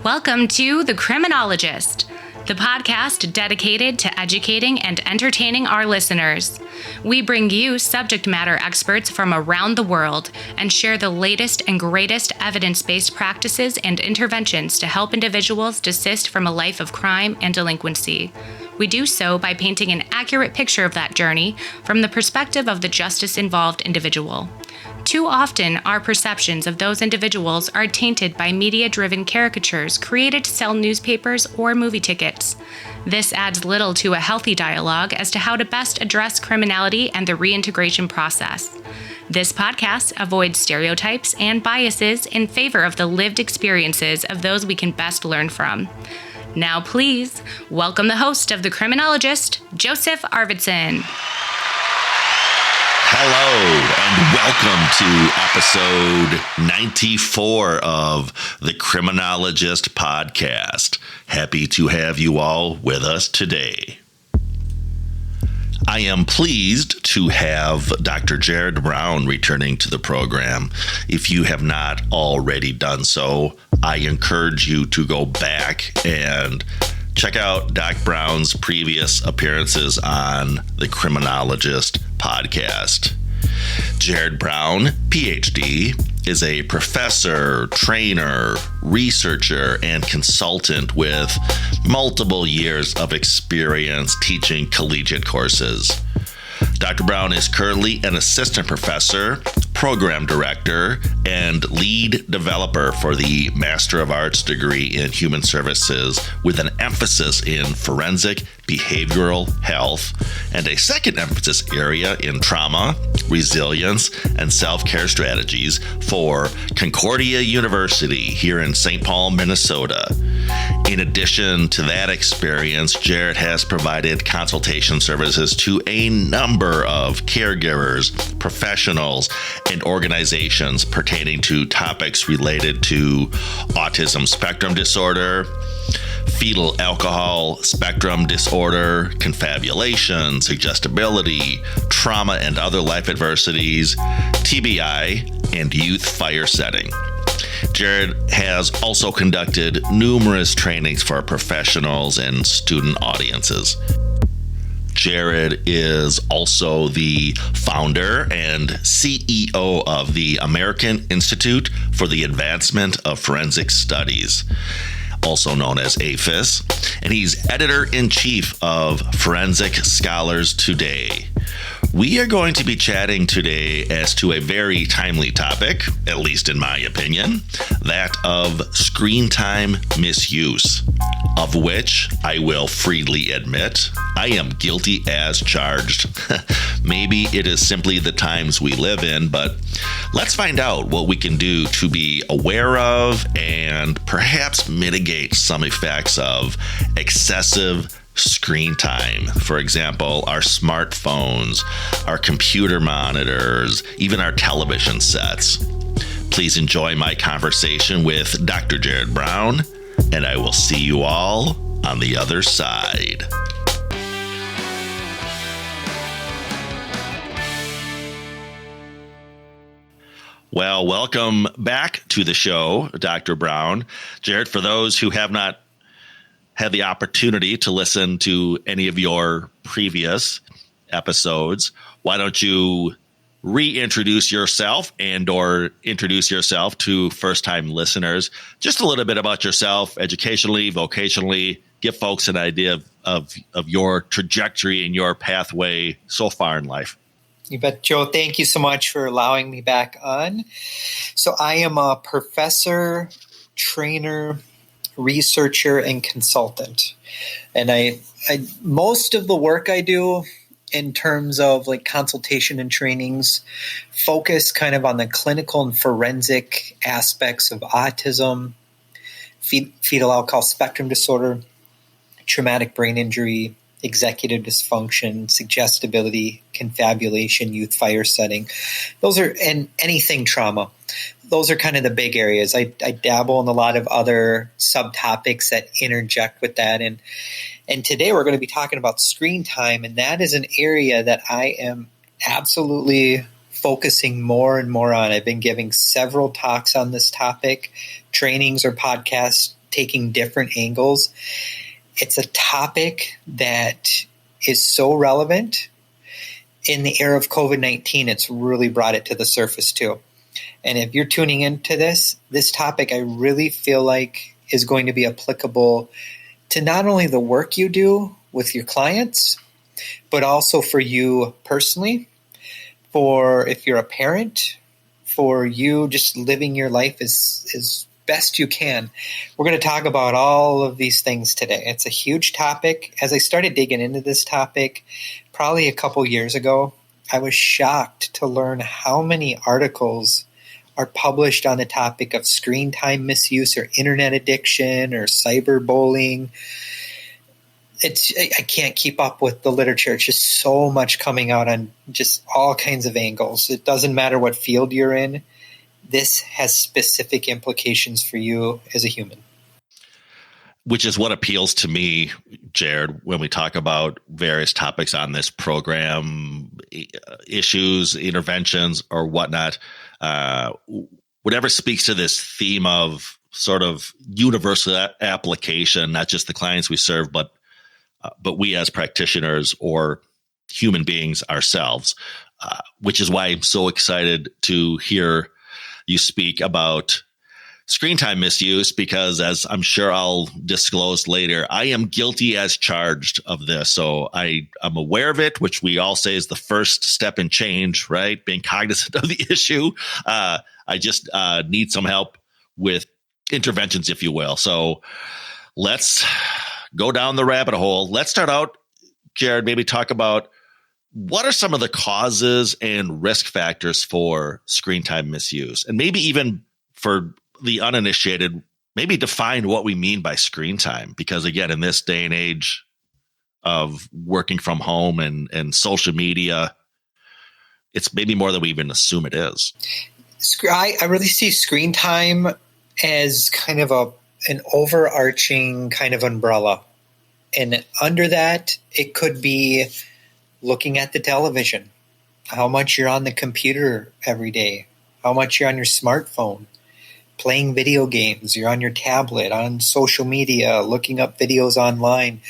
Welcome to The Criminologist, the podcast dedicated to educating and entertaining our listeners. We bring you subject matter experts from around the world and share the latest and greatest evidence-based practices and interventions to help individuals desist from a life of crime and delinquency. We do so by painting an accurate picture of that journey from the perspective of the justice-involved individual. Too often, our perceptions of those individuals are tainted by media-driven caricatures created to sell newspapers or movie tickets. This adds little to a healthy dialogue as to how to best address criminality and the reintegration process. This podcast avoids stereotypes and biases in favor of the lived experiences of those we can best learn from. Now, please, welcome the host of The Criminologist, Joseph Arvidsson. Hello, and welcome to episode 94 of the Criminologist podcast. Happy to have you all with us today. I am pleased to have Dr. Jerrod Brown returning to the program. If you have not already done so, I encourage you to go back and check out Doc Brown's previous appearances on the Criminologist podcast. Jerrod Brown, PhD, is a professor, trainer, researcher, and consultant with multiple years of experience teaching collegiate courses. Dr. Brown is currently an assistant professor, program director, and lead developer for the Master of Arts degree in Human Services with an emphasis in forensic behavioral health and a second emphasis area in trauma, resilience, and self-care strategies for Concordia University here in St. Paul, Minnesota. In addition to that experience, Jerrod has provided consultation services to a number of caregivers, professionals, and organizations pertaining to topics related to autism spectrum disorder, fetal alcohol spectrum disorder, confabulation, suggestibility, trauma and other life adversities, TBI, and youth fire setting. Jerrod has also conducted numerous trainings for professionals and student audiences. Jerrod is also the founder and CEO of the American Institute for the Advancement of Forensic Studies, also known as AFIS, and he's editor-in-chief of Forensic Scholars Today. We are going to be chatting today as to a very timely topic, at least in my opinion, that of screen time misuse, of which I will freely admit I am guilty as charged. Maybe it is simply the times we live in, but let's find out what we can do to be aware of and perhaps mitigate some effects of excessive screen time. For example, our smartphones, our computer monitors, even our television sets. Please enjoy my conversation with Dr. Jerrod Brown, and I will see you all on the other side. Well, welcome back to the show, Dr. Brown. Jerrod, for those who have not had the opportunity to listen to any of your previous episodes, why don't you reintroduce yourself and or introduce yourself to first-time listeners? Just a little bit about yourself, educationally, vocationally, give folks an idea of your trajectory and your pathway so far in life. You bet, Joe. Thank you so much for allowing me back on. So I am a professor, trainer, researcher, and consultant. And I most of the work I do in terms of like consultation and trainings focus kind of on the clinical and forensic aspects of autism, fetal alcohol spectrum disorder, traumatic brain injury, executive dysfunction, suggestibility, confabulation, youth fire setting. Those are, and anything trauma. Those are kind of the big areas. I dabble in a lot of other subtopics that interject with that. And today we're going to be talking about screen time. And that is an area that I am absolutely focusing more and more on. I've been giving several talks on this topic, trainings or podcasts taking different angles. It's a topic that is so relevant. In the era of COVID-19, it's really brought it to the surface too. And if you're tuning into this topic, I really feel like is going to be applicable to not only the work you do with your clients, but also for you personally, for if you're a parent, for you just living your life as best you can. We're going to talk about all of these things today. It's a huge topic. As I started digging into this topic, probably a couple years ago, I was shocked to learn how many articles are published on the topic of screen time misuse or internet addiction or cyberbullying. I can't keep up with the literature. It's just so much coming out on just all kinds of angles. It doesn't matter what field you're in. This has specific implications for you as a human. Which is what appeals to me, Jerrod, when we talk about various topics on this program, issues, interventions, or whatnot. Whatever speaks to this theme of sort of universal application, not just the clients we serve, but we as practitioners or human beings ourselves, which is why I'm so excited to hear you speak about screen time misuse, because as I'm sure I'll disclose later, I am guilty as charged of this. So I'm aware of it, which we all say is the first step in change, right? Being cognizant of the issue. I just need some help with interventions, if you will. So let's go down the rabbit hole. Let's start out, Jerrod, maybe talk about what are some of the causes and risk factors for screen time misuse? And maybe even for the uninitiated, maybe define what we mean by screen time. Because again, in this day and age of working from home and social media, it's maybe more than we even assume it is. I really see screen time as kind of an overarching kind of umbrella. And under that, it could be looking at the television, how much you're on the computer every day, how much you're on your smartphone, playing video games, you're on your tablet, on social media, looking up videos online,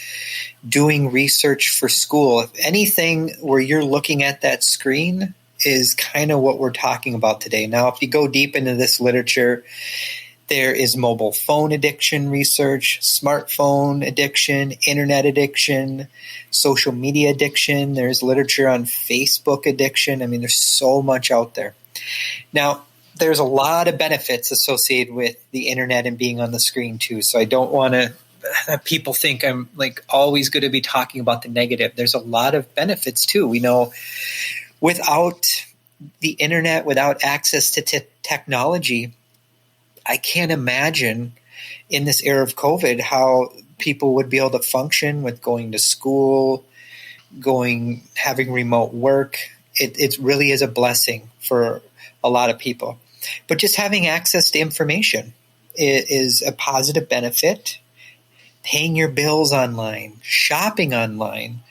doing research for school. If anything where you're looking at that screen is kind of what we're talking about today. Now, if you go deep into this literature, there is mobile phone addiction research, smartphone addiction, internet addiction, social media addiction. There's literature on Facebook addiction. I mean, there's so much out there. Now, there's a lot of benefits associated with the internet and being on the screen too. So I don't want to people think I'm like always going to be talking about the negative. There's a lot of benefits too. We know without the internet, without access to technology, I can't imagine in this era of COVID how people would be able to function with going to school, having remote work. It really is a blessing for a lot of people. But just having access to information is a positive benefit. Paying your bills online, shopping online.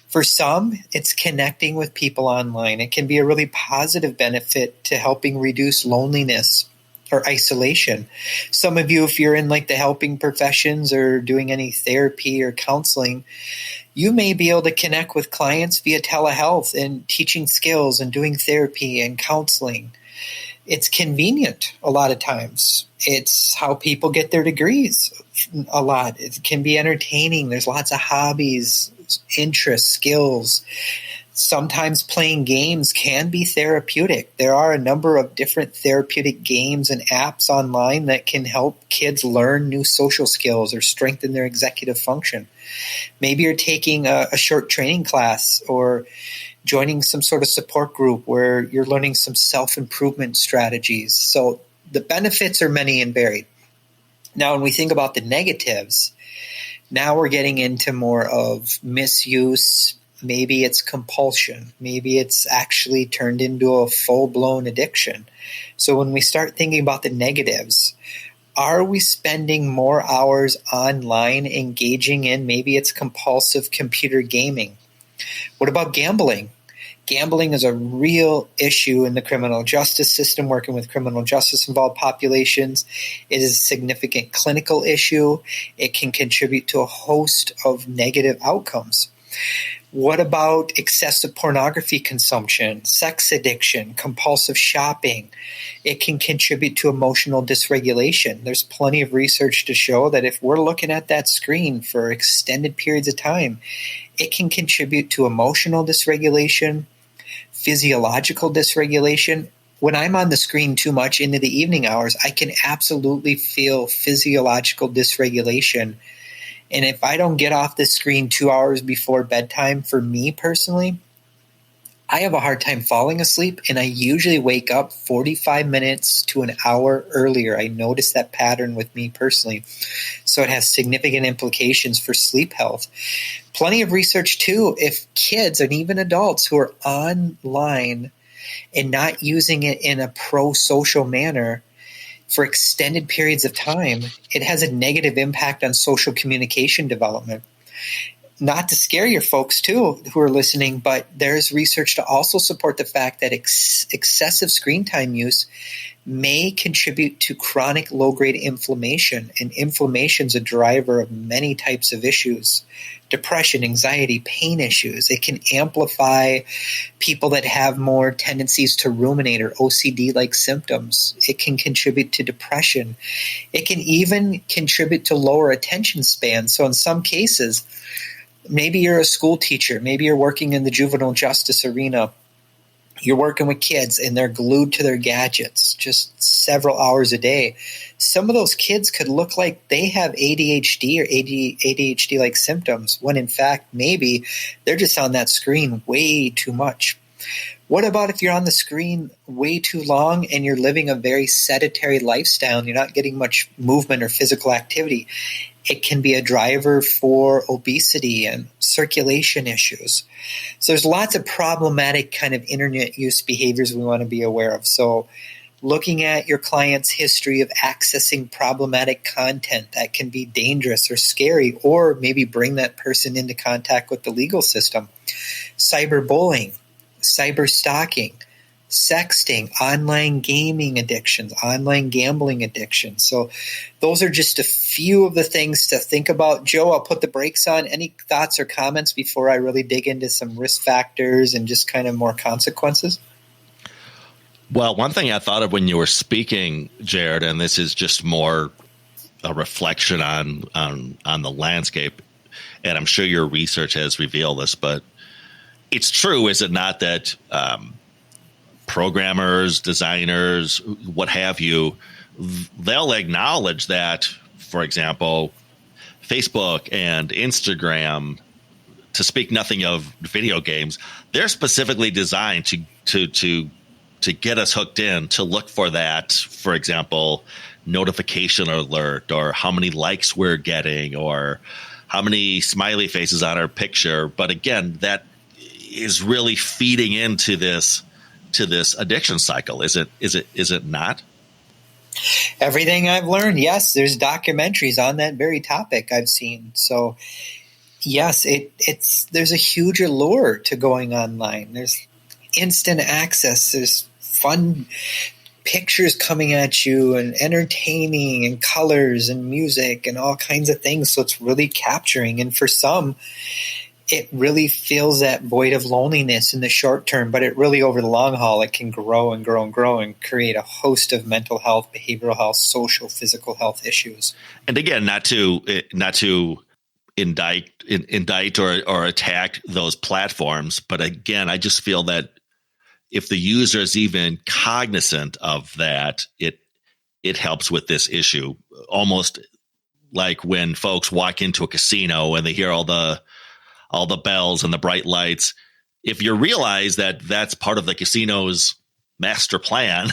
For some, it's connecting with people online. It can be a really positive benefit to helping reduce loneliness or isolation. Some of you, if you're in like the helping professions or doing any therapy or counseling, you may be able to connect with clients via telehealth and teaching skills and doing therapy and counseling. It's convenient a lot of times. It's how people get their degrees a lot. It can be entertaining. There's lots of hobbies, interests, skills. Sometimes playing games can be therapeutic. There are a number of different therapeutic games and apps online that can help kids learn new social skills or strengthen their executive function. Maybe you're taking a short training class or joining some sort of support group where you're learning some self-improvement strategies. So the benefits are many and varied. Now, when we think about the negatives, now we're getting into more of misuse. Maybe it's compulsion. Maybe it's actually turned into a full-blown addiction. So when we start thinking about the negatives, are we spending more hours online engaging in maybe it's compulsive computer gaming? What about gambling? Gambling is a real issue in the criminal justice system, working with criminal justice involved populations. It is a significant clinical issue. It can contribute to a host of negative outcomes. What about excessive pornography consumption, sex addiction, compulsive shopping? It can contribute to emotional dysregulation. There's plenty of research to show that if we're looking at that screen for extended periods of time, it can contribute to emotional dysregulation, physiological dysregulation. When I'm on the screen too much into the evening hours, I can absolutely feel physiological dysregulation. And if I don't get off the screen 2 hours before bedtime, for me personally, I have a hard time falling asleep, and I usually wake up 45 minutes to an hour earlier. I notice that pattern with me personally. So it has significant implications for sleep health. Plenty of research too, if kids and even adults who are online and not using it in a pro-social manner for extended periods of time, it has a negative impact on social communication development. Not to scare your folks too who are listening, but there's research to also support the fact that excessive screen time use may contribute to chronic low-grade inflammation, and inflammation is a driver of many types of issues: depression, anxiety, pain issues. It can amplify people that have more tendencies to ruminate or OCD-like symptoms. It can contribute to depression. It can even contribute to lower attention span. So in some cases, maybe you're a school teacher, maybe you're working in the juvenile justice arena, you're working with kids and they're glued to their gadgets just several hours a day. Some of those kids could look like they have ADHD or ADHD-like symptoms, when in fact maybe they're just on that screen way too much. What about if you're on the screen way too long and you're living a very sedentary lifestyle and you're not getting much movement or physical activity? It can be a driver for obesity and circulation issues. So there's lots of problematic kind of internet use behaviors we want to be aware of. So looking at your client's history of accessing problematic content that can be dangerous or scary, or maybe bring that person into contact with the legal system. Cyberbullying, cyber stalking, sexting, online gaming addictions, online gambling addictions. So those are just a few of the things to think about. Joe, I'll put the brakes on. Any thoughts or comments before I really dig into some risk factors and just kind of more consequences? Well, one thing I thought of when you were speaking, Jerrod, and this is just more a reflection on the landscape, and I'm sure your research has revealed this, but it's true, is it not, that programmers, designers, what have you, they'll acknowledge that, for example, Facebook and Instagram, to speak nothing of video games, they're specifically designed to get us hooked in, to look for that, for example, notification alert, or how many likes we're getting, or how many smiley faces on our picture. But again, that is really feeding into this addiction cycle. Is it not? Everything I've learned, yes. There's documentaries on that very topic I've seen. So yes, there's a huge allure to going online. There's instant access. There's fun pictures coming at you and entertaining and colors and music and all kinds of things. So it's really capturing. And for some, it really fills that void of loneliness in the short term, but it really, over the long haul, it can grow and grow and grow and create a host of mental health, behavioral health, social, physical health issues. And again, not to indict or attack those platforms, but again, I just feel that if the user is even cognizant of that, it helps with this issue. Almost like when folks walk into a casino and they hear all the bells and the bright lights. If you realize that that's part of the casino's master plan,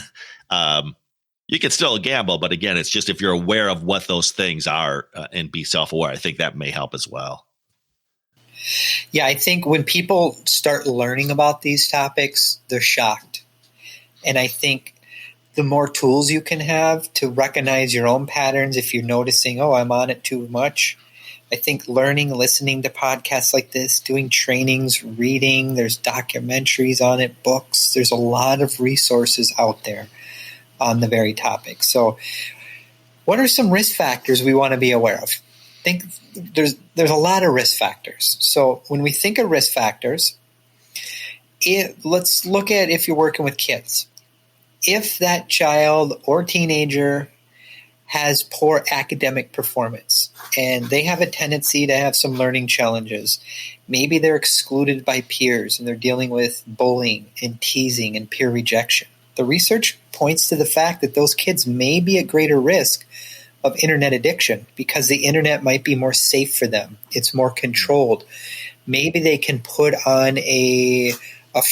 you can still gamble. But again, it's just if you're aware of what those things are and be self-aware, I think that may help as well. Yeah, I think when people start learning about these topics, they're shocked. And I think the more tools you can have to recognize your own patterns, if you're noticing, oh, I'm on it too much, I think learning, listening to podcasts like this, doing trainings, reading, there's documentaries on it, books. There's a lot of resources out there on the very topic. So what are some risk factors we want to be aware of? I think there's a lot of risk factors. So when we think of risk factors, let's look at if you're working with kids. If that child or teenager has poor academic performance and they have a tendency to have some learning challenges, maybe they're excluded by peers and they're dealing with bullying and teasing and peer rejection. The research points to the fact that those kids may be at greater risk of internet addiction because the internet might be more safe for them. It's more controlled. Maybe they can put on a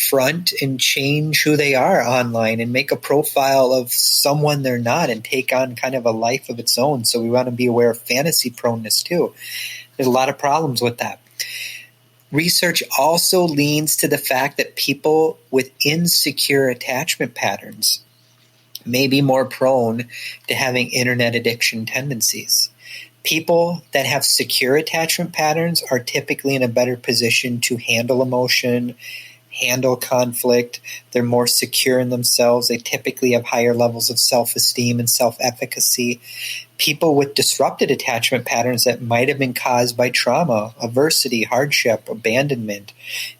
front and change who they are online and make a profile of someone they're not and take on kind of a life of its own. So we want to be aware of fantasy proneness too. There's a lot of problems with that. Research also leans to the fact that people with insecure attachment patterns may be more prone to having internet addiction tendencies. People that have secure attachment patterns are typically in a better position to handle emotion, handle conflict. They're more secure in themselves. They typically have higher levels of self-esteem and self-efficacy. People with disrupted attachment patterns that might have been caused by trauma, adversity, hardship, abandonment.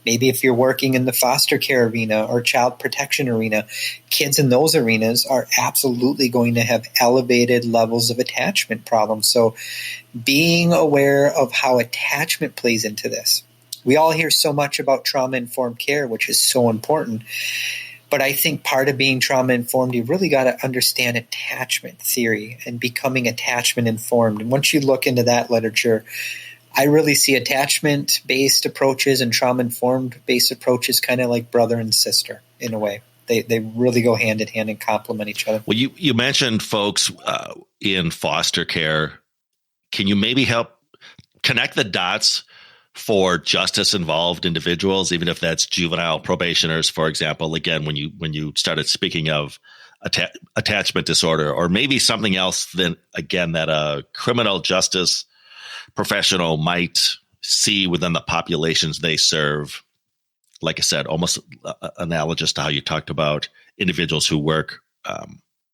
Maybe if you're working in the foster care arena or child protection arena, kids in those arenas are absolutely going to have elevated levels of attachment problems. So being aware of how attachment plays into this. We all hear so much about trauma-informed care, which is so important. But I think part of being trauma-informed, you really got to understand attachment theory and becoming attachment-informed. And once you look into that literature, I really see attachment-based approaches and trauma-informed-based approaches kind of like brother and sister in a way. They really go hand in hand and complement each other. Well, you mentioned folks in foster care. Can you maybe help connect the dots for justice-involved individuals, even if that's juvenile probationers, for example? Again, when you started speaking of attachment disorder, or maybe something else that a criminal justice professional might see within the populations they serve. Like I said, almost analogous to how you talked about individuals who work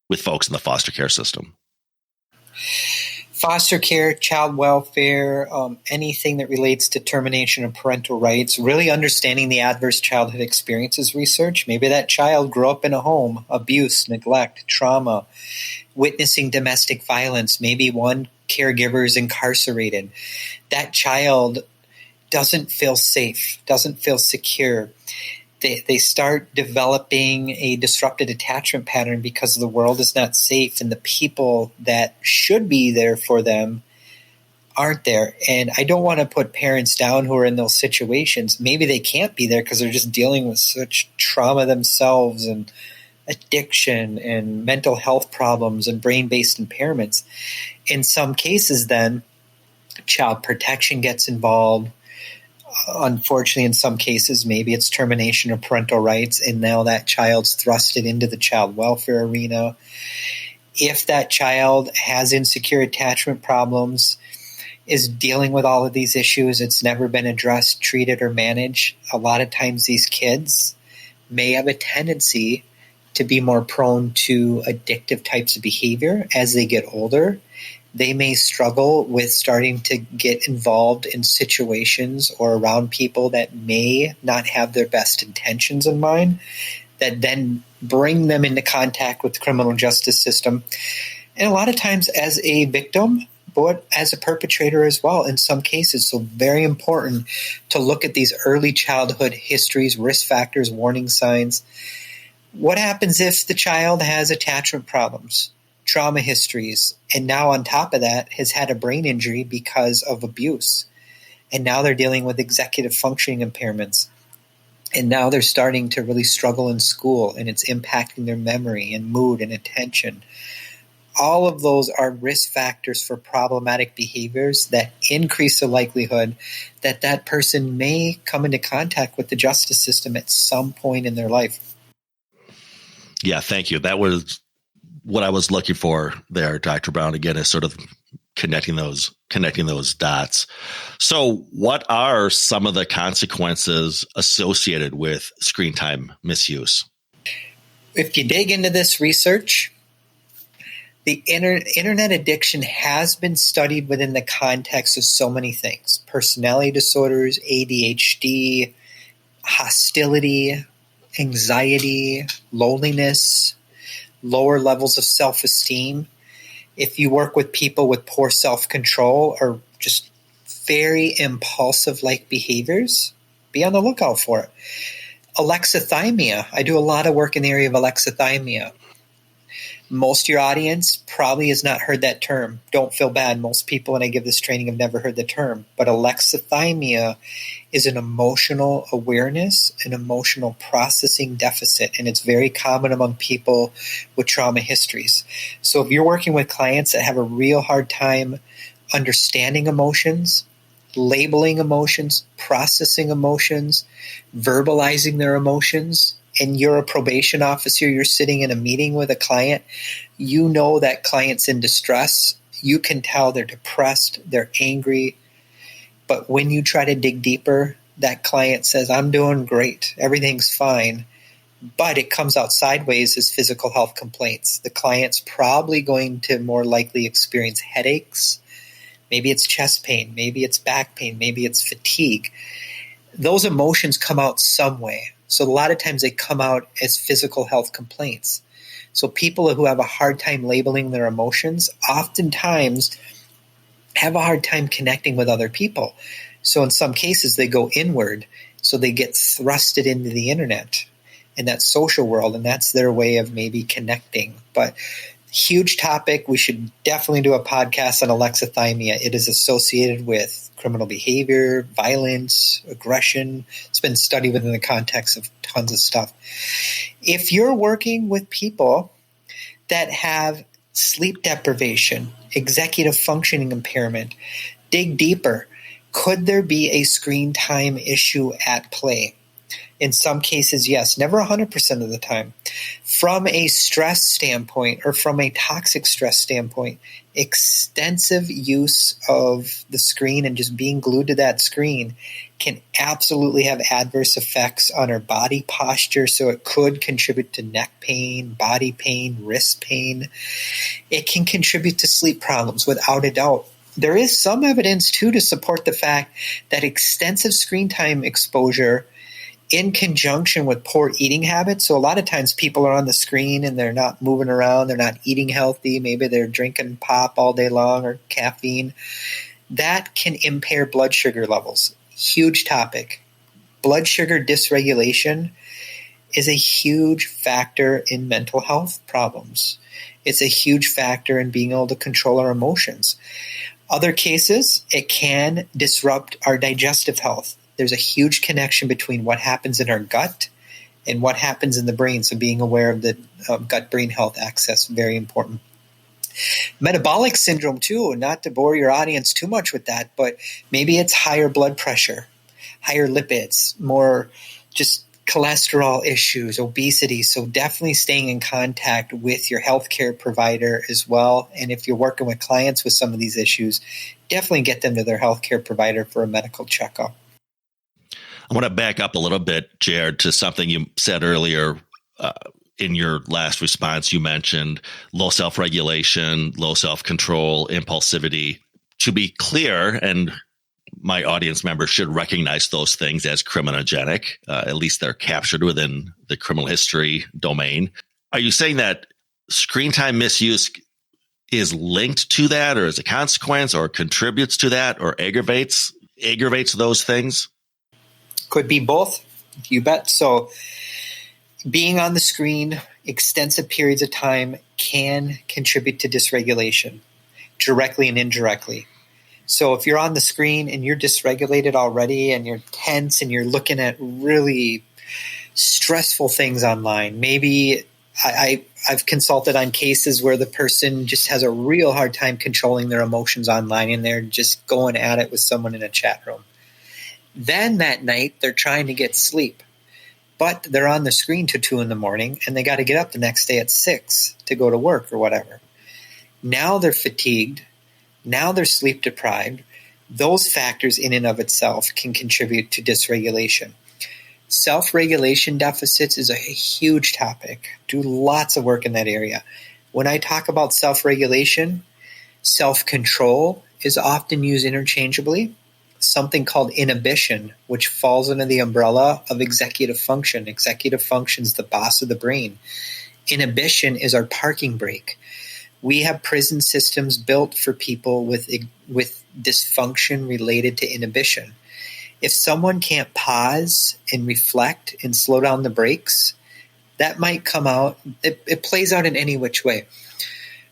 with folks in the foster care system. Foster care, child welfare, anything that relates to termination of parental rights, really understanding the adverse childhood experiences research. Maybe that child grew up in a home, abuse, neglect, trauma, witnessing domestic violence. Maybe one caregiver is incarcerated. That child doesn't feel safe, doesn't feel secure. They start developing a disrupted attachment pattern because the world is not safe and the people that should be there for them aren't there. And I don't want to put parents down who are in those situations. Maybe they can't be there because they're just dealing with such trauma themselves and addiction and mental health problems and brain-based impairments. In some cases, then, child protection gets involved. Unfortunately, in some cases, maybe it's termination of parental rights, and now that child's thrusted into the child welfare arena. If that child has insecure attachment problems, is dealing with all of these issues, it's never been addressed, treated, or managed, a lot of times these kids may have a tendency to be more prone to addictive types of behavior as they get older. They may struggle with starting to get involved in situations or around people that may not have their best intentions in mind, that then bring them into contact with the criminal justice system. And a lot of times as a victim, but as a perpetrator as well in some cases. So very important to look at these early childhood histories, risk factors, warning signs. What happens if the child has attachment problems, trauma histories, and now on top of that has had a brain injury because of abuse? And now they're dealing with executive functioning impairments. And now they're starting to really struggle in school, and it's impacting their memory and mood and attention. All of those are risk factors for problematic behaviors that increase the likelihood that that person may come into contact with the justice system at some point in their life. Yeah, thank you. That was what I was looking for there, Dr. Brown, again, is sort of connecting those connecting those dots. So what are some of the consequences associated with screen time misuse? If you dig into this research, the internet addiction has been studied within the context of so many things: personality disorders, ADHD, hostility, anxiety, loneliness, lower levels of self-esteem. If you work with people with poor self-control or just very impulsive-like behaviors, be on the lookout for it. Alexithymia. I do a lot of work in the area of alexithymia. Most of your audience probably has not heard that term. Don't feel bad. Most people, when I give this training, have never heard the term. But alexithymia is an emotional awareness, an emotional processing deficit, and it's very common among people with trauma histories. So if you're working with clients that have a real hard time understanding emotions, labeling emotions, processing emotions, verbalizing their emotions, and you're a probation officer, you're sitting in a meeting with a client, you know that client's in distress. You can tell they're depressed, they're angry. But when you try to dig deeper, that client says, I'm doing great, everything's fine. But it comes out sideways as physical health complaints. The client's probably going to more likely experience headaches. Maybe it's chest pain, maybe it's back pain, maybe it's fatigue. Those emotions come out some way. So a lot of times they come out as physical health complaints. So people who have a hard time labeling their emotions oftentimes have a hard time connecting with other people. So in some cases they go inward. So they get thrusted into the internet and that social world, and that's their way of maybe connecting. But huge topic. We should definitely do a podcast on alexithymia. It is associated with criminal behavior, violence, aggression. It's been studied within the context of tons of stuff. If you're working with people that have sleep deprivation, executive functioning impairment, dig deeper. Could there be a screen time issue at play? In some cases, yes. Never 100% of the time. From a stress standpoint or from a toxic stress standpoint, extensive use of the screen and just being glued to that screen can absolutely have adverse effects on our body posture. So it could contribute to neck pain, body pain, wrist pain. It can contribute to sleep problems without a doubt. There is some evidence, too, to support the fact that extensive screen time exposure in conjunction with poor eating habits. So a lot of times people are on the screen and they're not moving around, they're not eating healthy, maybe they're drinking pop all day long or caffeine. That can impair blood sugar levels. Huge topic. Blood sugar dysregulation is a huge factor in mental health problems. It's a huge factor in being able to control our emotions. Other cases, it can disrupt our digestive health. There's a huge connection between what happens in our gut and what happens in the brain. So being aware of the gut-brain health axis, very important. Metabolic syndrome too, not to bore your audience too much with that, but maybe it's higher blood pressure, higher lipids, more just cholesterol issues, obesity. So definitely staying in contact with your healthcare provider as well. And if you're working with clients with some of these issues, definitely get them to their healthcare provider for a medical checkup. I want to back up a little bit, Jerrod, to something you said earlier in your last response. You mentioned low self-regulation, low self-control, impulsivity. To be clear, and my audience members should recognize those things as criminogenic. At least they're captured within the criminal history domain. Are you saying that screen time misuse is linked to that, or is a consequence, or contributes to that, or aggravates those things? Could be both, you bet. So being on the screen extensive periods of time can contribute to dysregulation, directly and indirectly. So if you're on the screen and you're dysregulated already and you're tense and you're looking at really stressful things online, maybe I've consulted on cases where the person just has a real hard time controlling their emotions online and they're just going at it with someone in a chat room. Then that night, they're trying to get sleep, but they're on the screen till 2 a.m. and they got to get up the next day at 6 to go to work or whatever. Now they're fatigued. Now they're sleep deprived. Those factors in and of itself can contribute to dysregulation. Self-regulation deficits is a huge topic. Do lots of work in that area. When I talk about self-regulation, self-control is often used interchangeably. Something called inhibition, which falls under the umbrella of executive function. Executive function is the boss of the brain. Inhibition is our parking brake. We have prison systems built for people with dysfunction related to inhibition. If someone can't pause and reflect and slow down the brakes, that might come out. It plays out in any which way.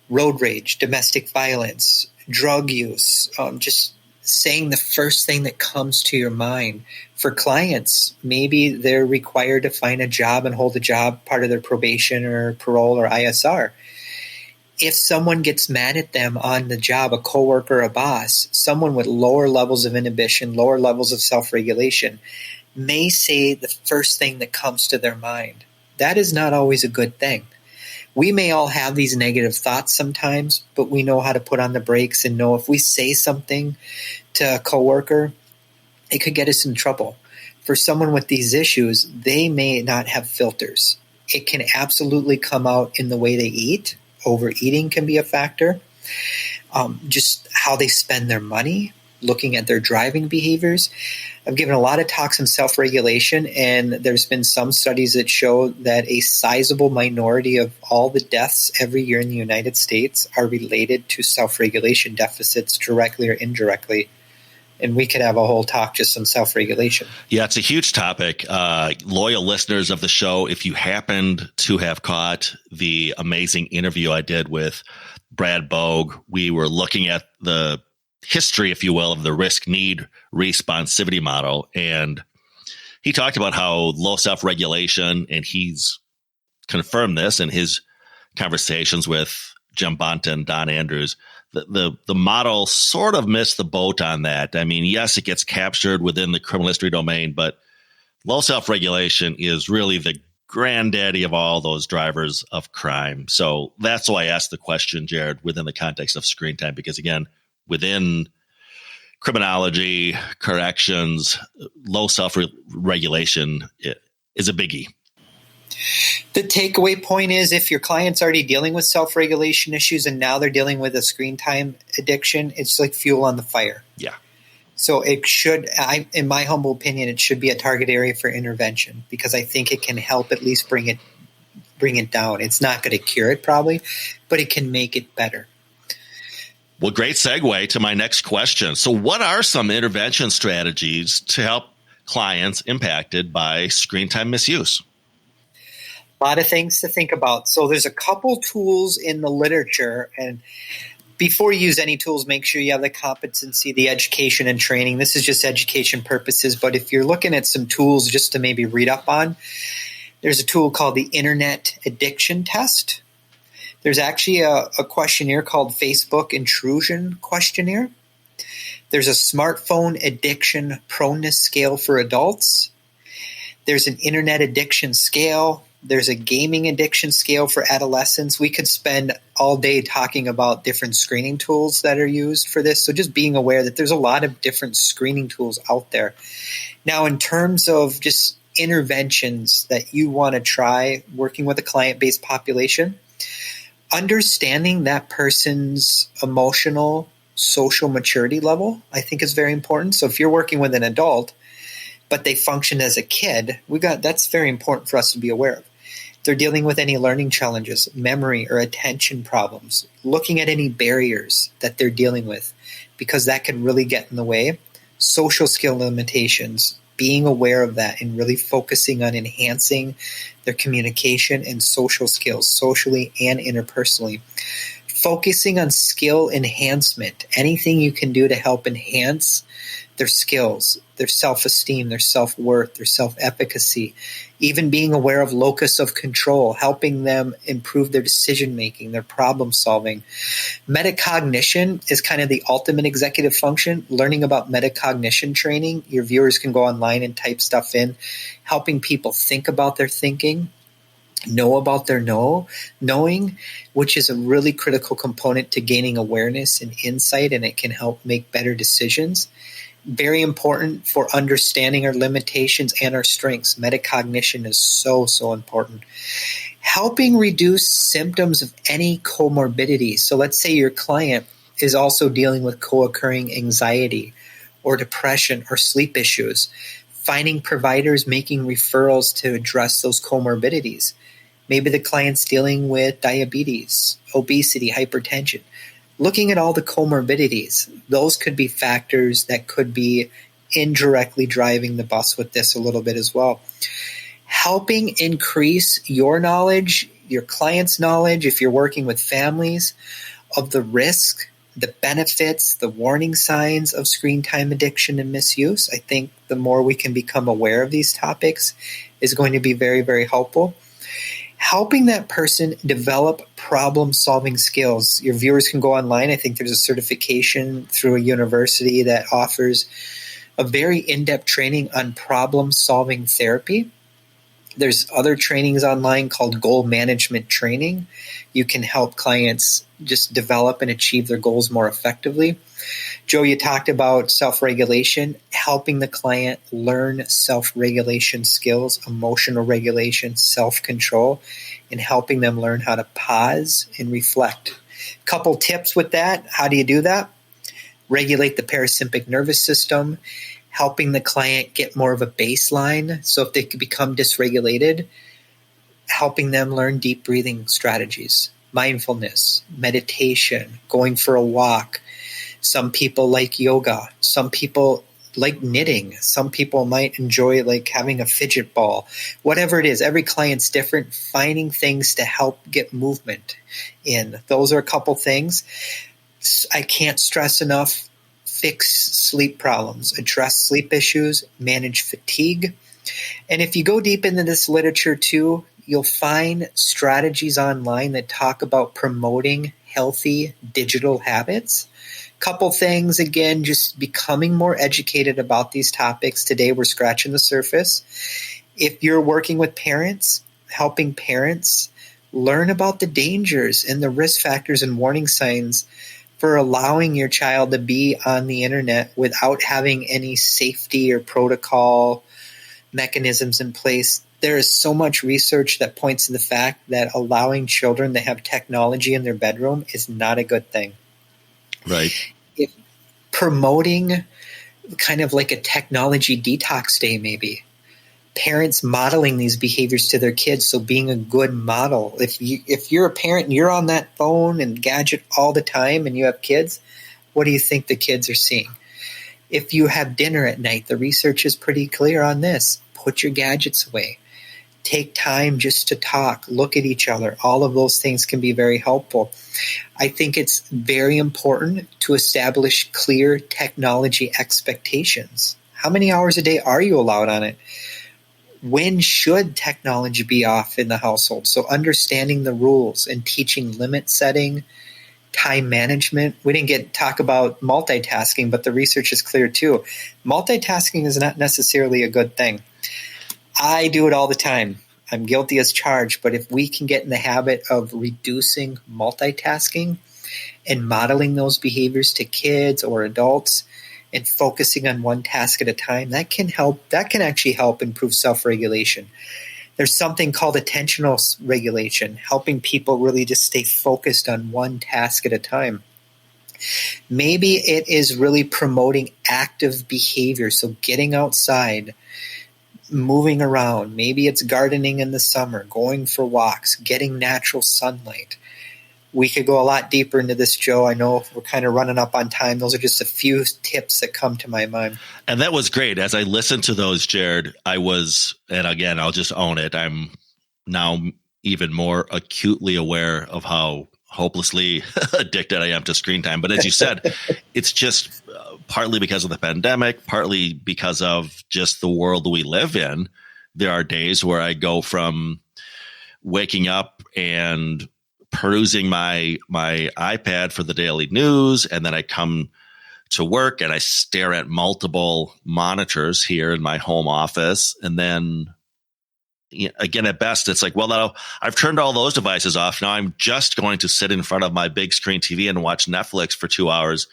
Road rage, domestic violence, drug use, just saying the first thing that comes to your mind. For clients, maybe they're required to find a job and hold a job, part of their probation or parole or ISR. If someone gets mad at them on the job, a coworker, a boss, someone with lower levels of inhibition, lower levels of self-regulation, may say the first thing that comes to their mind. That is not always a good thing. We may all have these negative thoughts sometimes, but we know how to put on the brakes and know if we say something to a coworker, it could get us in trouble. For someone with these issues, they may not have filters. It can absolutely come out in the way they eat. Overeating can be a factor. Just how they spend their money, looking at their driving behaviors. I've given a lot of talks on self-regulation, and there's been some studies that show that a sizable minority of all the deaths every year in the United States are related to self-regulation deficits, directly or indirectly. And we could have a whole talk just on self-regulation. Yeah, it's a huge topic. Loyal listeners of the show, if you happened to have caught the amazing interview I did with Brad Bogue, we were looking at the history, if you will, of the risk-need responsivity model. And he talked about how low self-regulation, and he's confirmed this in his conversations with Jim Bonta and Don Andrews, the model sort of missed the boat on that. I mean, yes, it gets captured within the criminal history domain, but low self-regulation is really the granddaddy of all those drivers of crime. So that's why I asked the question, Jerrod, within the context of screen time, because again, within criminology, corrections, low self-regulation is a biggie. The takeaway point is if your client's already dealing with self-regulation issues and now they're dealing with a screen time addiction, it's like fuel on the fire. Yeah. So it should, in my humble opinion, it should be a target area for intervention because I think it can help at least bring it down. It's not going to cure it probably, but it can make it better. Well, great segue to my next question. So what are some intervention strategies to help clients impacted by screen time misuse? A lot of things to think about. So there's a couple tools in the literature, and before you use any tools, make sure you have the competency, the education and training. This is just education purposes, but if you're looking at some tools just to maybe read up on, there's a tool called the Internet Addiction Test. There's actually a questionnaire called Facebook Intrusion Questionnaire. There's a smartphone addiction proneness scale for adults. There's an internet addiction scale. There's a gaming addiction scale for adolescents. We could spend all day talking about different screening tools that are used for this. So just being aware that there's a lot of different screening tools out there. Now, in terms of just interventions that you want to try working with a client-based population, understanding that person's emotional, social maturity level, I think is very important. So if you're working with an adult, but they function as a kid, that's very important for us to be aware of. They're dealing with any learning challenges, memory or attention problems, looking at any barriers that they're dealing with, because that can really get in the way. Social skill limitations, being aware of that and really focusing on enhancing their communication and social skills, socially and interpersonally. Focusing on skill enhancement, anything you can do to help enhance their skills, their self-esteem, their self-worth, their self-efficacy, even being aware of locus of control, helping them improve their decision-making, their problem-solving. Metacognition is kind of the ultimate executive function. Learning about metacognition training, your viewers can go online and type stuff in, helping people think about their thinking. know about their knowing, which is a really critical component to gaining awareness and insight, and it can help make better decisions. Very important for understanding our limitations and our strengths. Metacognition is so important. Helping reduce symptoms of any comorbidity. So let's say your client is also dealing with co-occurring anxiety or depression or sleep issues. Finding providers, making referrals to address those comorbidities. Maybe the client's dealing with diabetes, obesity, hypertension. Looking at all the comorbidities, those could be factors that could be indirectly driving the bus with this a little bit as well. Helping increase your knowledge, your client's knowledge, if you're working with families, of the risk, the benefits, the warning signs of screen time addiction and misuse. I think the more we can become aware of these topics is going to be very, very helpful. Helping that person develop problem-solving skills. Your viewers can go online. I think there's a certification through a university that offers a very in-depth training on problem-solving therapy. There's other trainings online called goal management training. You can help clients just develop and achieve their goals more effectively. Joe, you talked about self-regulation, helping the client learn self-regulation skills, emotional regulation, self-control, and helping them learn how to pause and reflect. Couple tips with that. How do you do that? Regulate the parasympathetic nervous system, helping the client get more of a baseline. So if they could become dysregulated, helping them learn deep breathing strategies, mindfulness, meditation, going for a walk. Some people like yoga. Some people like knitting. Some people might enjoy like having a fidget ball. Whatever it is, every client's different. Finding things to help get movement in. Those are a couple things. I can't stress enough. Fix sleep problems, address sleep issues, manage fatigue. And if you go deep into this literature too, you'll find strategies online that talk about promoting healthy digital habits. Couple things, again, just becoming more educated about these topics. Today we're scratching the surface. If you're working with parents, helping parents learn about the dangers and the risk factors and warning signs for allowing your child to be on the internet without having any safety or protocol mechanisms in place. There is so much research that points to the fact that allowing children to have technology in their bedroom is not a good thing. Right. If promoting kind of like a technology detox day, maybe. Parents modeling these behaviors to their kids, so being a good model. If you're a parent and you're on that phone and gadget all the time and you have kids, what do you think the kids are seeing? If you have dinner at night, the research is pretty clear on this. Put your gadgets away. Take time just to talk, look at each other. All of those things can be very helpful. I think it's very important to establish clear technology expectations. How many hours a day are you allowed on it? When should technology be off in the household? So understanding the rules and teaching limit setting, time management. We didn't talk about multitasking, but the research is clear too. Multitasking is not necessarily a good thing. I do it all the time. I'm guilty as charged, but if we can get in the habit of reducing multitasking and modeling those behaviors to kids or adults and focusing on one task at a time, that can actually help improve self-regulation. There's something called attentional regulation, helping people really just stay focused on one task at a time. Maybe it is really promoting active behavior, so getting outside, moving around. Maybe it's gardening in the summer, going for walks, getting natural sunlight. We could go a lot deeper into this, Joe. I know we're kind of running up on time. Those are just a few tips that come to my mind. And that was great. As I listened to those, Jerrod, and again, I'll just own it. I'm now even more acutely aware of how hopelessly addicted I am to screen time. But as you said, it's just partly because of the pandemic, partly because of just the world we live in. There are days where I go from waking up and perusing my iPad for the daily news, and then I come to work and I stare at multiple monitors here in my home office, and then again, at best, it's like, well, now I've turned all those devices off. Now I'm just going to sit in front of my big screen TV and watch Netflix for 2 hours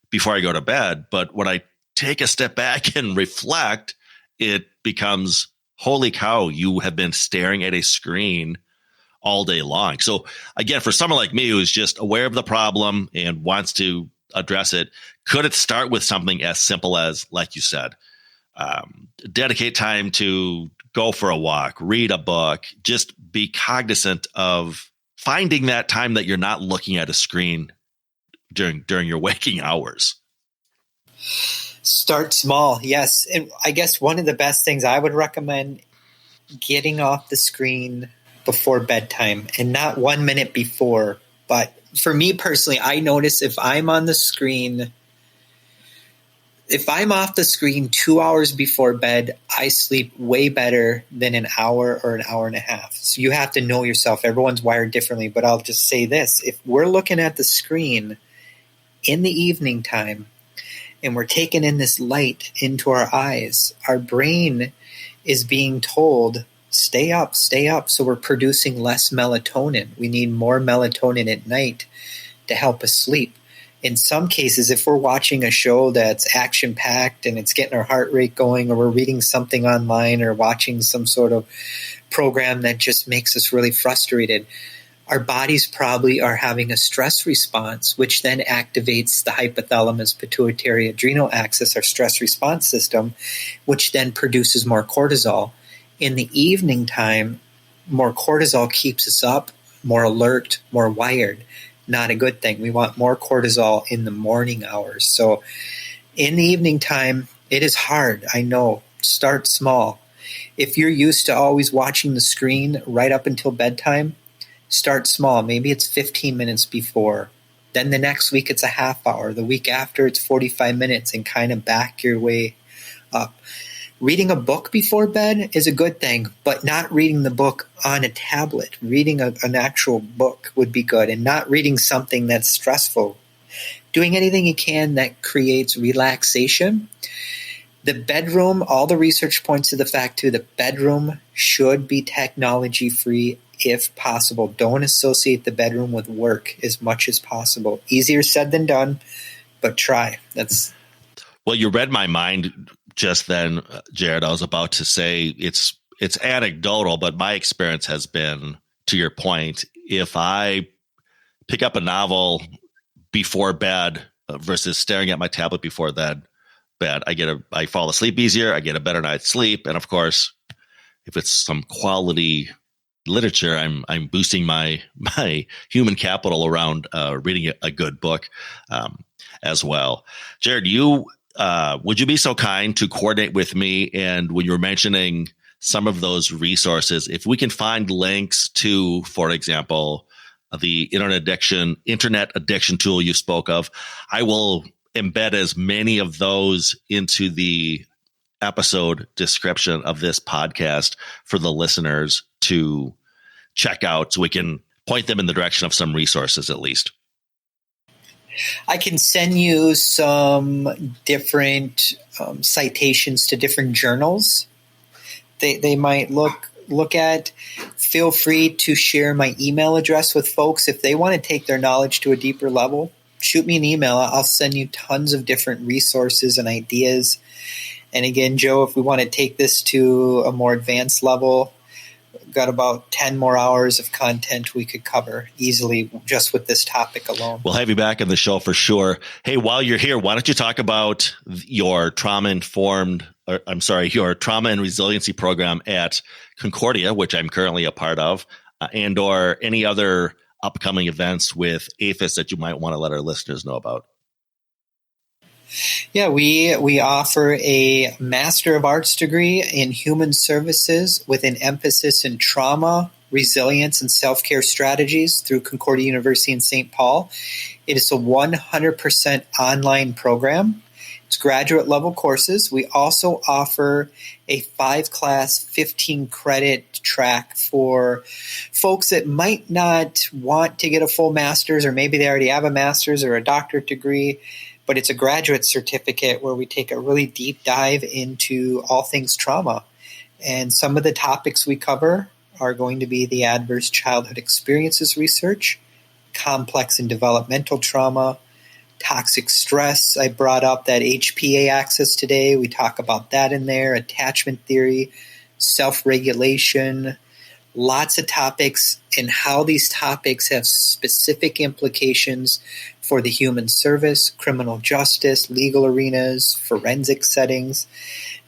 before I go to bed. But when I take a step back and reflect, it becomes, holy cow, you have been staring at a screen all day long. So again, for someone like me who's just aware of the problem and wants to address it, could it start with something as simple as, like you said, dedicate time to go for a walk, read a book, just be cognizant of finding that time that you're not looking at a screen during your waking hours? Start small. Yes. And I guess one of the best things I would recommend, getting off the screen before bedtime, and not 1 minute before. But for me personally, I notice if I'm off the screen 2 hours before bed, I sleep way better than an hour or an hour and a half. So you have to know yourself. Everyone's wired differently, but I'll just say this. If we're looking at the screen in the evening time and we're taking in this light into our eyes, our brain is being told, stay up, stay up. So we're producing less melatonin. We need more melatonin at night to help us sleep. In some cases, if we're watching a show that's action-packed and it's getting our heart rate going, or we're reading something online or watching some sort of program that just makes us really frustrated, our bodies probably are having a stress response, which then activates the hypothalamus pituitary adrenal axis, our stress response system, which then produces more cortisol. In the evening time, more cortisol keeps us up, more alert, more wired. Not a good thing. We want more cortisol in the morning hours. So in the evening time, it is hard. I know. Start small. If you're used to always watching the screen right up until bedtime, start small. Maybe it's 15 minutes before. Then the next week it's a half hour. The week after it's 45 minutes, and kind of back your way up. Reading a book before bed is a good thing, but not reading the book on a tablet. Reading an actual book would be good, and not reading something that's stressful. Doing anything you can that creates relaxation. The bedroom, all the research points to the fact too, the bedroom should be technology free if possible. Don't associate the bedroom with work as much as possible. Easier said than done, but try. Well, you read my mind just then, Jerrod. I was about to say it's anecdotal, but my experience has been, to your point, if I pick up a novel before bed versus staring at my tablet before bed, I fall asleep easier. I get a better night's sleep, and of course, if it's some quality literature, I'm boosting my human capital around reading a good book as well. Jerrod, would you be so kind to coordinate with me? And when you were mentioning some of those resources, if we can find links to, for example, the internet addiction tool you spoke of, I will embed as many of those into the episode description of this podcast for the listeners to check out, so we can point them in the direction of some resources at least. I can send you some different citations to different journals they might look at. Feel free to share my email address with folks. If they want to take their knowledge to a deeper level, shoot me an email. I'll send you tons of different resources and ideas. And again, Joe, if we want to take this to a more advanced level, got about 10 more hours of content we could cover easily just with this topic alone. We'll have you back on the show for sure. Hey, while you're here, why don't you talk about your trauma and resiliency program at Concordia, which I'm currently a part of, and or any other upcoming events with APHIS that you might want to let our listeners know about. Yeah, we offer a Master of Arts degree in Human Services with an emphasis in trauma, resilience, and self-care strategies through Concordia University in St. Paul. It is a 100% online program. It's graduate level courses. We also offer a 5-class, 15-credit track for folks that might not want to get a full master's, or maybe they already have a master's or a doctorate degree. But it's a graduate certificate where we take a really deep dive into all things trauma. And some of the topics we cover are going to be the adverse childhood experiences research, complex and developmental trauma, toxic stress. I brought up that HPA axis today. We talk about that in there, attachment theory, self-regulation, lots of topics, and how these topics have specific implications for the human service, criminal justice, legal arenas, forensic settings,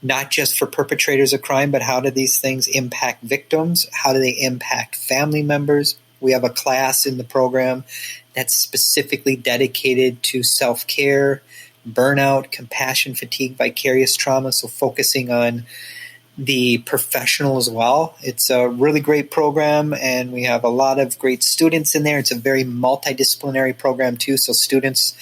not just for perpetrators of crime, but how do these things impact victims? How do they impact family members? We have a class in the program that's specifically dedicated to self-care, burnout, compassion, fatigue, vicarious trauma, so focusing on the professional as well. It's a really great program, and we have a lot of great students in there. It's a very multidisciplinary program too, so students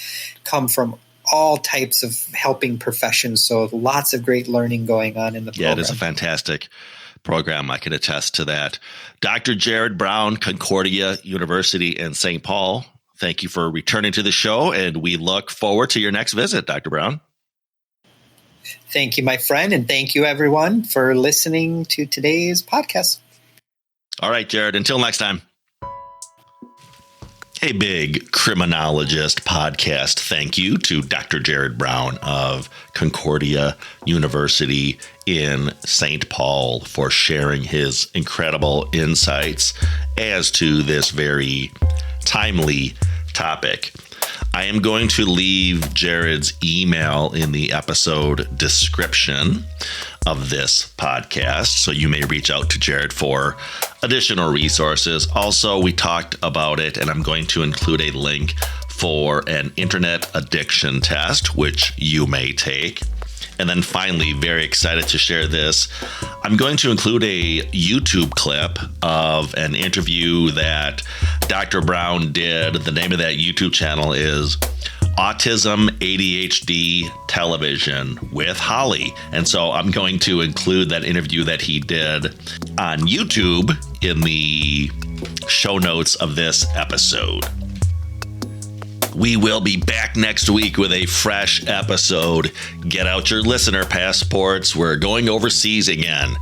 come from all types of helping professions, so lots of great learning going on in the program. Yeah, it is a fantastic program. I can attest to that. Dr. Jerrod Brown, Concordia University in St. Paul, thank you for returning to the show, and we look forward to your next visit, Dr. Brown. Thank you, my friend, and thank you, everyone, for listening to today's podcast. All right, Jerrod, until next time. A big criminologist podcast thank you to Dr. Jerrod Brown of Concordia University in St. Paul for sharing his incredible insights as to this very timely topic. I am going to leave Jerrod's email in the episode description of this podcast, so you may reach out to Jerrod for additional resources. Also, we talked about it, and I'm going to include a link for an internet addiction test, which you may take. And then finally, very excited to share this, I'm going to include a YouTube clip of an interview that Dr. Brown did. The name of that YouTube channel is Autism ADHD Television with Holly. And so I'm going to include that interview that he did on YouTube in the show notes of this episode. We will be back next week with a fresh episode. Get out your listener passports. We're going overseas again.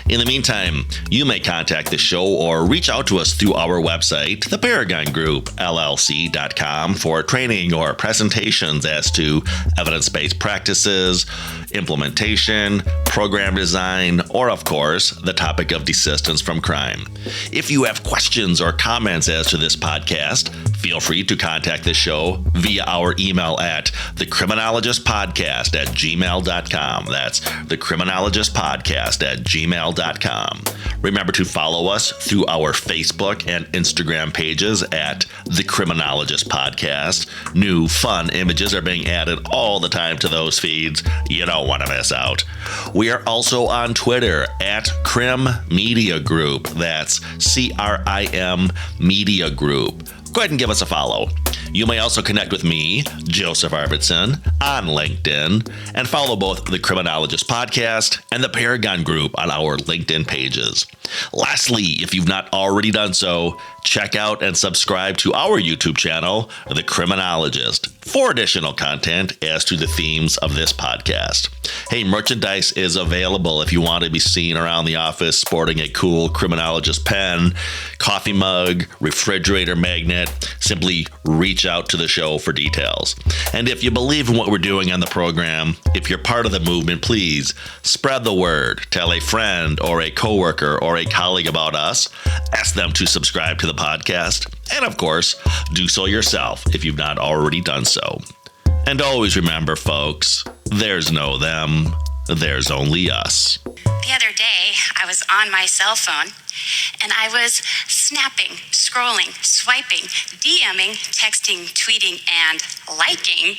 In the meantime, you may contact the show or reach out to us through our website, the Paragon Group, LLC.com, for training or presentations as to evidence-based practices, implementation, program design, or, of course, the topic of desistance from crime. If you have questions or comments as to this podcast, feel free to contact the show via our email at thecriminologistpodcast@gmail.com. That's thecriminologistpodcast@gmail.com. Remember to follow us through our Facebook and Instagram pages at The Criminologist Podcast. New fun images are being added all the time to those feeds. You don't want to miss out. We are also on Twitter at Crim Media Group. That's CRIM Media Group. Go ahead and give us a follow. You may also connect with me, Joseph Arvidsson, on LinkedIn, and follow both the Criminologist Podcast and the Paragon Group on our LinkedIn pages. Lastly, if you've not already done so, check out and subscribe to our YouTube channel, The Criminologist, for additional content as to the themes of this podcast. Hey, merchandise is available if you want to be seen around the office sporting a cool criminologist pen, coffee mug, refrigerator magnet. Simply reach out to the show for details. And if you believe in what we're doing on the program, if you're part of the movement, please spread the word. Tell a friend or a coworker or a colleague about us. Ask them to subscribe to the podcast. And of course, do so yourself if you've not already done so. And always remember, folks, there's no them, there's only us. The other day, I was on my cell phone and I was snapping, scrolling, swiping, DMing, texting, tweeting, and liking.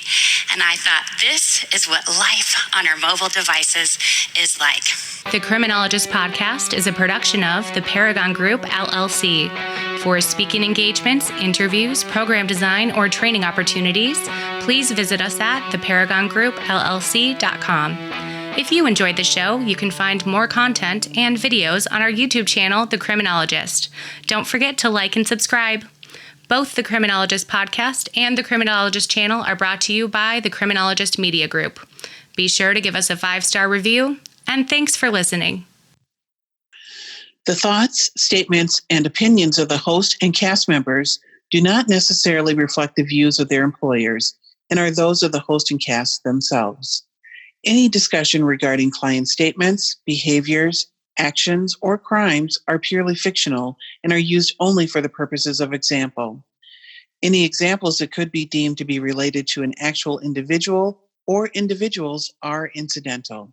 And I thought, this is what life on our mobile devices is like. The Criminologist Podcast is a production of the Paragon Group, LLC. For speaking engagements, interviews, program design, or training opportunities, please visit us at theparagongroup.llc.com. If you enjoyed the show, you can find more content and videos on our YouTube channel, The Criminologist. Don't forget to like and subscribe. Both the Criminologist Podcast and the Criminologist channel are brought to you by the Criminologist Media Group. Be sure to give us a 5-star review, and thanks for listening. The thoughts, statements, and opinions of the host and cast members do not necessarily reflect the views of their employers and are those of the host and cast themselves. Any discussion regarding client statements, behaviors, actions, or crimes are purely fictional and are used only for the purposes of example. Any examples that could be deemed to be related to an actual individual or individuals are incidental.